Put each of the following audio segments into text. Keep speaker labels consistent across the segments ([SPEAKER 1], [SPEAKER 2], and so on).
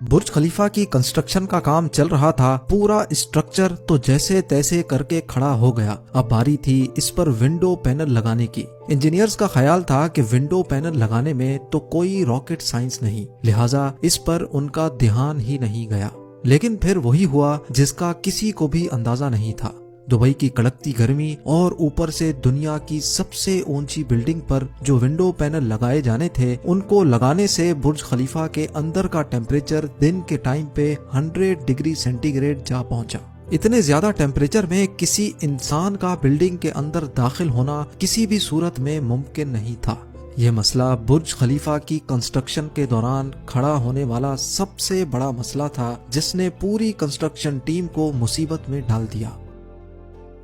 [SPEAKER 1] बुर्ज खलीफा की कंस्ट्रक्शन का काम चल रहा था। पूरा स्ट्रक्चर तो जैसे तैसे करके खड़ा हो गया। अब बारी थी इस पर विंडो पैनल लगाने की। इंजीनियर्स का ख्याल था कि विंडो पैनल लगाने में तो कोई रॉकेट साइंस नहीं, लिहाजा इस पर उनका ध्यान ही नहीं गया। लेकिन फिर वही हुआ जिसका किसी को भी अंदाजा नहीं था। दुबई की कड़कती गर्मी और ऊपर से दुनिया की सबसे ऊंची बिल्डिंग पर जो विंडो पैनल लगाए जाने थे, उनको लगाने से बुर्ज खलीफा के अंदर का टेम्परेचर दिन के टाइम पे 100 डिग्री सेंटीग्रेड जा पहुंचा। इतने ज्यादा टेम्परेचर में किसी इंसान का बिल्डिंग के अंदर दाखिल होना किसी भी सूरत में मुमकिन नहीं था। यह मसला बुर्ज खलीफा की कंस्ट्रक्शन के दौरान खड़ा होने वाला सबसे बड़ा मसला था, जिसने पूरी कंस्ट्रक्शन टीम को मुसीबत में डाल दिया।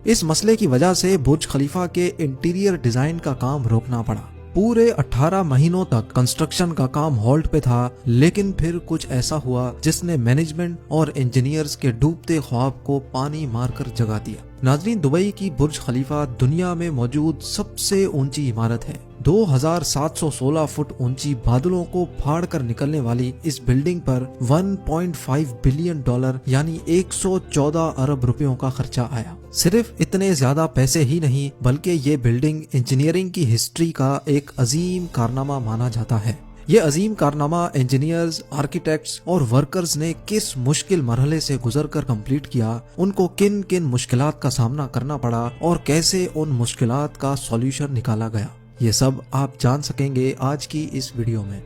[SPEAKER 1] इस मसले की वजह से बुर्ज खलीफा के इंटीरियर डिजाइन का काम रोकना पड़ा। पूरे 18 महीनों तक कंस्ट्रक्शन का काम हॉल्ट पे था, लेकिन फिर कुछ ऐसा हुआ जिसने मैनेजमेंट और इंजीनियर्स के डूबते ख्वाब को पानी मारकर जगा दिया। नाज़रीन, दुबई की बुर्ज खलीफा दुनिया में मौजूद सबसे ऊंची इमारत है। 2716 फुट ऊंची बादलों को फाड़ कर निकलने वाली इस बिल्डिंग पर 1.5 बिलियन डॉलर यानी 114 अरब रुपयों का खर्चा आया। सिर्फ इतने ज्यादा पैसे ही नहीं, बल्कि ये बिल्डिंग इंजीनियरिंग की हिस्ट्री का एक अजीम कारनामा माना जाता है। ये अजीम कारनामा इंजीनियर्स, आर्किटेक्ट्स और वर्कर्स ने किस मुश्किल मरहले से गुजरकर कंप्लीट किया, उनको किन किन मुश्किलात का सामना करना पड़ा और कैसे उन मुश्किलात का सॉल्यूशन निकाला गया, ये सब आप जान सकेंगे आज की इस वीडियो में।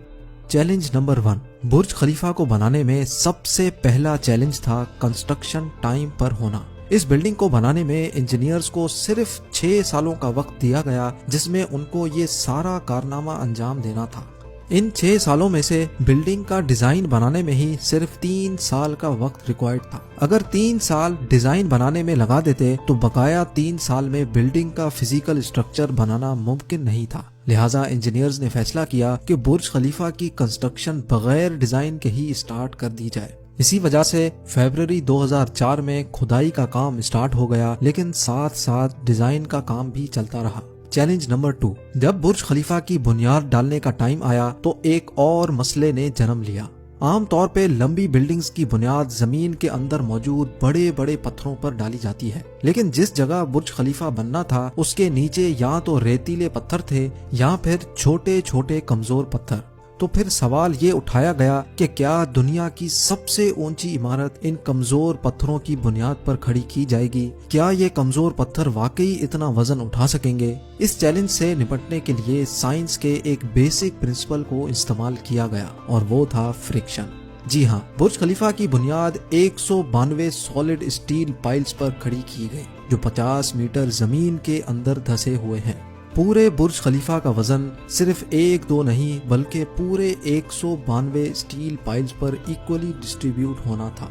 [SPEAKER 1] चैलेंज नंबर 1, बुर्ज खलीफा को बनाने में सबसे पहला चैलेंज था कंस्ट्रक्शन टाइम पर होना। इस बिल्डिंग को बनाने में इंजीनियर्स को सिर्फ 6 सालों का वक्त दिया गया, जिसमें उनको ये सारा कारनामा अंजाम देना था। इन 6 सालों में से बिल्डिंग का डिजाइन बनाने में ही सिर्फ 3 साल का वक्त रिक्वायर्ड था। अगर 3 साल डिजाइन बनाने में लगा देते तो बकाया 3 साल में बिल्डिंग का फिजिकल स्ट्रक्चर बनाना मुमकिन नहीं था। लिहाजा इंजीनियर्स ने फैसला किया कि बुर्ज खलीफा की कंस्ट्रक्शन बगैर डिजाइन के ही स्टार्ट कर दी जाए। इसी वजह से फरवरी 2004 में खुदाई का काम स्टार्ट हो गया, लेकिन साथ साथ डिजाइन का काम भी चलता रहा। चैलेंज नंबर 2, जब बुर्ज खलीफा की बुनियाद डालने का टाइम आया तो एक और मसले ने जन्म लिया। आम तौर पे लंबी बिल्डिंग्स की बुनियाद जमीन के अंदर मौजूद बड़े बड़े पत्थरों पर डाली जाती है, लेकिन जिस जगह बुर्ज खलीफा बनना था उसके नीचे या तो रेतीले पत्थर थे या फिर छोटे छोटे कमजोर पत्थर। तो फिर सवाल ये उठाया गया कि क्या दुनिया की सबसे ऊंची इमारत इन कमजोर पत्थरों की बुनियाद पर खड़ी की जाएगी? क्या ये कमजोर पत्थर वाकई इतना वजन उठा सकेंगे? इस चैलेंज से निपटने के लिए साइंस के एक बेसिक प्रिंसिपल को इस्तेमाल किया गया और वो था फ्रिक्शन। जी हाँ, बुर्ज खलीफा की बुनियाद 192 सॉलिड स्टील पाइल्स पर खड़ी की गई, जो 50 मीटर जमीन के अंदर धंसे हुए हैं। पूरे बुर्ज खलीफा का वजन सिर्फ 1-2 नहीं, बल्कि पूरे 192 स्टील पाइल्स पर इक्वली डिस्ट्रीब्यूट होना था।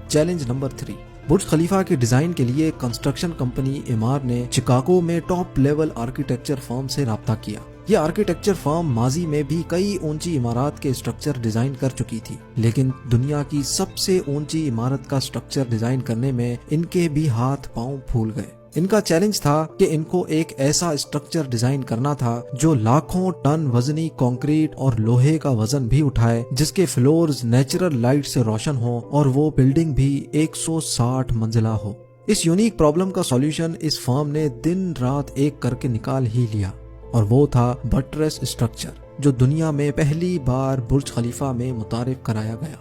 [SPEAKER 1] चैलेंज नंबर 3, बुर्ज खलीफा के डिजाइन के लिए कंस्ट्रक्शन कंपनी एमार ने शिकागो में टॉप लेवल आर्किटेक्चर फर्म से राब्ता किया। ये आर्किटेक्चर फर्म माजी में भी कई ऊंची इमारत के स्ट्रक्चर डिजाइन कर चुकी थी, लेकिन दुनिया की सबसे ऊंची इमारत का स्ट्रक्चर डिजाइन करने में इनके भी हाथ पांव फूल गए। इनका चैलेंज था कि इनको एक ऐसा स्ट्रक्चर डिजाइन करना था जो लाखों टन वजनी कंक्रीट और लोहे का वजन भी उठाए, जिसके फ्लोर्स नेचुरल लाइट से रोशन हो और वो बिल्डिंग भी 160 मंजिला हो। इस यूनिक प्रॉब्लम का सॉल्यूशन इस फर्म ने दिन रात एक करके निकाल ही लिया, और वो था बटरेस स्ट्रक्चर, जो दुनिया में पहली बार बुर्ज खलीफा में मुतारिफ कराया गया।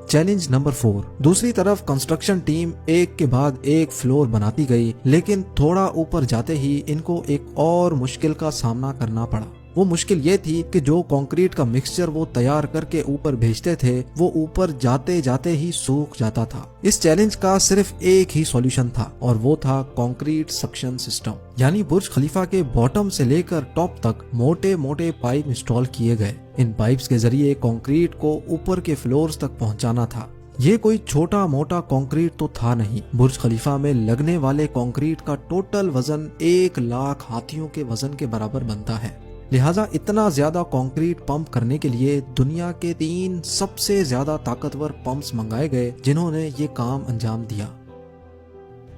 [SPEAKER 1] चैलेंज नंबर 4, दूसरी तरफ कंस्ट्रक्शन टीम एक के बाद एक फ्लोर बनाती गई, लेकिन थोड़ा ऊपर जाते ही इनको एक और मुश्किल का सामना करना पड़ा। वो मुश्किल ये थी कि जो कंक्रीट का मिक्सचर वो तैयार करके ऊपर भेजते थे, वो ऊपर जाते जाते ही सूख जाता था। इस चैलेंज का सिर्फ एक ही सॉल्यूशन था, और वो था कंक्रीट सक्शन सिस्टम। यानी बुर्ज खलीफा के बॉटम से लेकर टॉप तक मोटे मोटे पाइप इंस्टॉल किए गए। इन पाइप्स के जरिए कंक्रीट को ऊपर के फ्लोर्स तक पहुंचाना था। ये कोई छोटा मोटा कंक्रीट तो था नहीं। बुर्ज खलीफा में लगने वाले कंक्रीट का टोटल वजन 1 लाख हाथियों के वजन के बराबर बनता है। लिहाजा इतना ज्यादा कंक्रीट पंप करने के लिए दुनिया के 3 सबसे ज्यादा ताकतवर पंप्स मंगाए गए, जिन्होंने ये काम अंजाम दिया।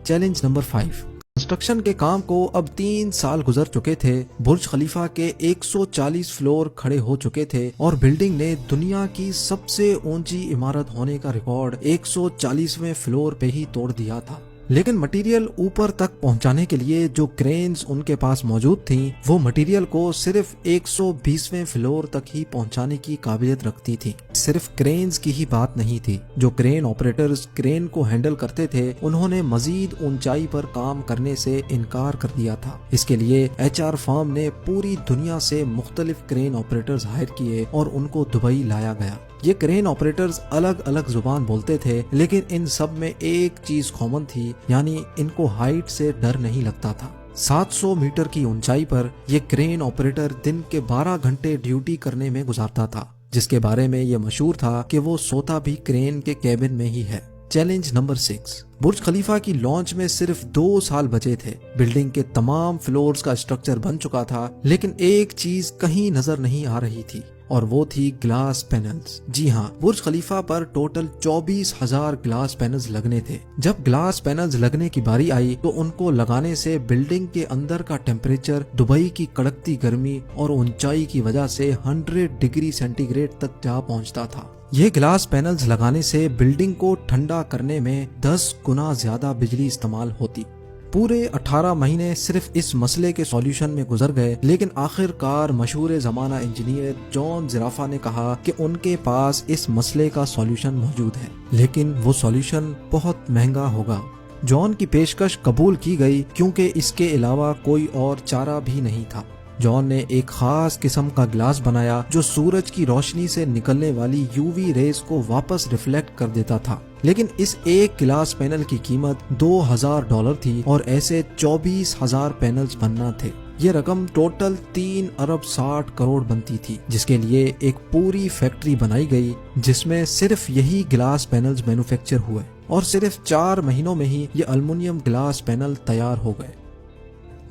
[SPEAKER 1] चैलेंज नंबर 5, कंस्ट्रक्शन के काम को अब 3 साल गुजर चुके थे। बुर्ज खलीफा के 140 फ्लोर खड़े हो चुके थे और बिल्डिंग ने दुनिया की सबसे ऊंची इमारत होने का रिकॉर्ड 140वें फ्लोर पे ही तोड़ दिया था। लेकिन मटेरियल ऊपर तक पहुंचाने के लिए जो क्रेन्स उनके पास मौजूद थीं, वो मटेरियल को सिर्फ 120वें फ्लोर तक ही पहुंचाने की काबिलियत रखती थी। सिर्फ क्रेन्स की ही बात नहीं थी, जो क्रेन ऑपरेटर्स क्रेन को हैंडल करते थे उन्होंने मजीद ऊंचाई पर काम करने से इनकार कर दिया था। इसके लिए HR फर्म ने पूरी दुनिया से मुख्तलिफ क्रेन ऑपरेटर्स हायर किए और उनको दुबई लाया गया। ये क्रेन ऑपरेटर्स अलग अलग जुबान बोलते थे, लेकिन इन सब में एक चीज कॉमन थी, यानी इनको हाइट से डर नहीं लगता था। 700 मीटर की ऊंचाई पर ये क्रेन ऑपरेटर दिन के 12 घंटे ड्यूटी करने में गुजारता था, जिसके बारे में ये मशहूर था कि वो सोता भी क्रेन के केबिन में ही है। Challenge number 6। बुर्ज खलीफा की लॉन्च में सिर्फ 2 साल बचे थे। बिल्डिंग के तमाम फ्लोर्स का स्ट्रक्चर बन चुका था, लेकिन एक चीज कहीं नजर नहीं आ रही थी और वो थी ग्लास पैनल्स। जी हाँ, बुर्ज खलीफा पर टोटल 24,000 ग्लास पैनल्स लगने थे। जब ग्लास पैनल्स लगने की बारी आई तो उनको लगाने से बिल्डिंग के अंदर का टेम्परेचर दुबई की कड़कती गर्मी और ऊंचाई की वजह से 100 डिग्री सेंटीग्रेड तक जा पहुंचता था। ये ग्लास पैनल्स लगाने से बिल्डिंग को ठंडा करने में 10 गुना ज्यादा बिजली इस्तेमाल होती। पूरे 18 महीने सिर्फ इस मसले के सॉल्यूशन में गुजर गए, लेकिन आखिरकार मशहूर जमाना इंजीनियर जॉन जिराफा ने कहा कि उनके पास इस मसले का सॉल्यूशन मौजूद है, लेकिन वो सॉल्यूशन बहुत महंगा होगा। जॉन की पेशकश कबूल की गई क्योंकि इसके अलावा कोई और चारा भी नहीं था। जॉन ने एक खास किस्म का ग्लास बनाया जो सूरज की रोशनी से निकलने वाली UV रेज को वापस रिफ्लेक्ट कर देता था। लेकिन इस एक ग्लास पैनल की कीमत $2,000 थी और ऐसे 24,000 पैनल्स बनना थे। ये रकम टोटल 3 अरब 60 करोड़ बनती थी, जिसके लिए एक पूरी फैक्ट्री बनाई गई जिसमें सिर्फ यही ग्लास पैनल्स मैन्युफैक्चर हुए और सिर्फ 4 महीनों में ही ये एल्युमिनियम ग्लास पैनल तैयार हो गए।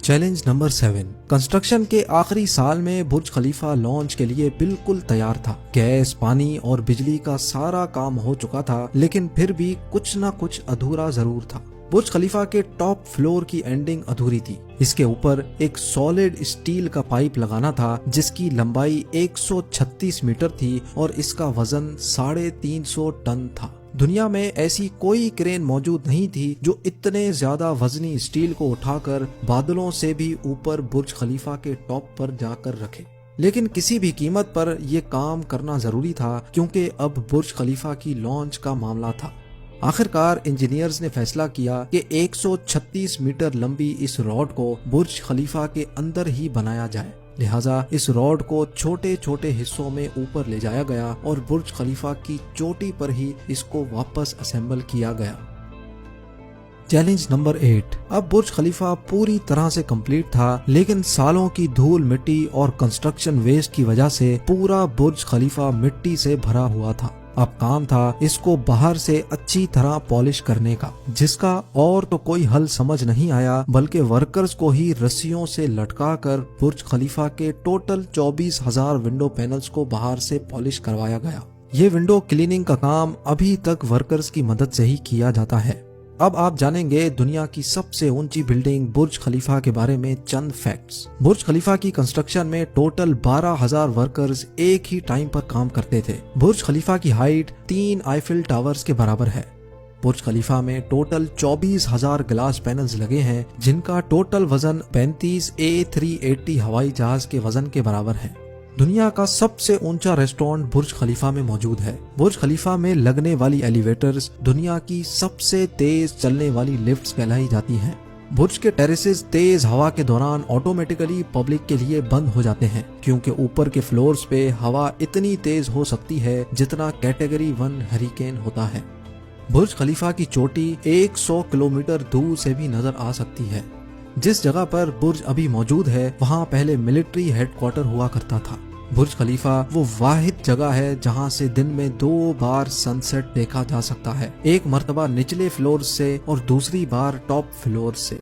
[SPEAKER 1] Challenge number 7। कंस्ट्रक्शन के आखिरी साल में बुर्ज खलीफा लॉन्च के लिए बिल्कुल तैयार था। गैस, पानी और बिजली का सारा काम हो चुका था, लेकिन फिर भी कुछ न कुछ अधूरा जरूर था। बुर्ज खलीफा के टॉप फ्लोर की एंडिंग अधूरी थी। इसके ऊपर एक सॉलिड स्टील का पाइप लगाना था जिसकी लंबाई 136 मीटर थी और इसका वजन 350 टन था। दुनिया में ऐसी कोई क्रेन मौजूद नहीं थी जो इतने ज्यादा वजनी स्टील को उठाकर बादलों से भी ऊपर बुर्ज खलीफा के टॉप पर जाकर रखे। लेकिन किसी भी कीमत पर यह काम करना जरूरी था क्योंकि अब बुर्ज खलीफा की लॉन्च का मामला था। आखिरकार इंजीनियर्स ने फैसला किया कि 136 मीटर लंबी इस रॉड को बुर्ज खलीफा के अंदर ही बनाया जाए। लिहाजा इस रॉड को छोटे छोटे हिस्सों में ऊपर ले जाया गया और बुर्ज खलीफा की चोटी पर ही इसको वापस असेंबल किया गया। Challenge number 8। अब बुर्ज खलीफा पूरी तरह से कंप्लीट था, लेकिन सालों की धूल मिट्टी और कंस्ट्रक्शन वेस्ट की वजह से पूरा बुर्ज खलीफा मिट्टी से भरा हुआ था। अब काम था इसको बाहर से अच्छी तरह पॉलिश करने का, जिसका और तो कोई हल समझ नहीं आया, बल्कि वर्कर्स को ही रस्सियों से लटकाकर बुर्ज खलीफा के टोटल 24,000 विंडो पैनल्स को बाहर से पॉलिश करवाया गया। ये विंडो क्लीनिंग का काम अभी तक वर्कर्स की मदद से ही किया जाता है। अब आप जानेंगे दुनिया की सबसे ऊंची बिल्डिंग बुर्ज खलीफा के बारे में चंद फैक्ट्स। बुर्ज खलीफा की कंस्ट्रक्शन में टोटल 12,000 वर्कर्स एक ही टाइम पर काम करते थे। बुर्ज खलीफा की हाइट 3 आईफिल टावर्स के बराबर है। बुर्ज खलीफा में टोटल 24,000 ग्लास पैनल्स लगे हैं, जिनका टोटल वजन 35 A380 हवाई जहाज के वजन के बराबर है। दुनिया का सबसे ऊंचा रेस्टोरेंट बुर्ज खलीफा में मौजूद है। बुर्ज खलीफा में लगने वाली एलिवेटर्स दुनिया की सबसे तेज चलने वाली लिफ्ट्स कहलाई जाती हैं। बुर्ज के टेरेसेस तेज हवा के दौरान ऑटोमेटिकली पब्लिक के लिए बंद हो जाते हैं, क्योंकि ऊपर के फ्लोर्स पे हवा इतनी तेज हो सकती है जितना कैटेगरी 1 हरिकेन होता है। बुर्ज खलीफा की चोटी 100 किलोमीटर दूर से भी नजर आ सकती है। जिस जगह पर बुर्ज अभी मौजूद है वहाँ पहले मिलिट्री हेडक्वार्टर हुआ करता था। बुर्ज खलीफा वो वाहिद जगह है जहाँ से दिन में 2 बार सनसेट देखा जा सकता है, एक मर्तबा निचले फ्लोर से और दूसरी बार टॉप फ्लोर से।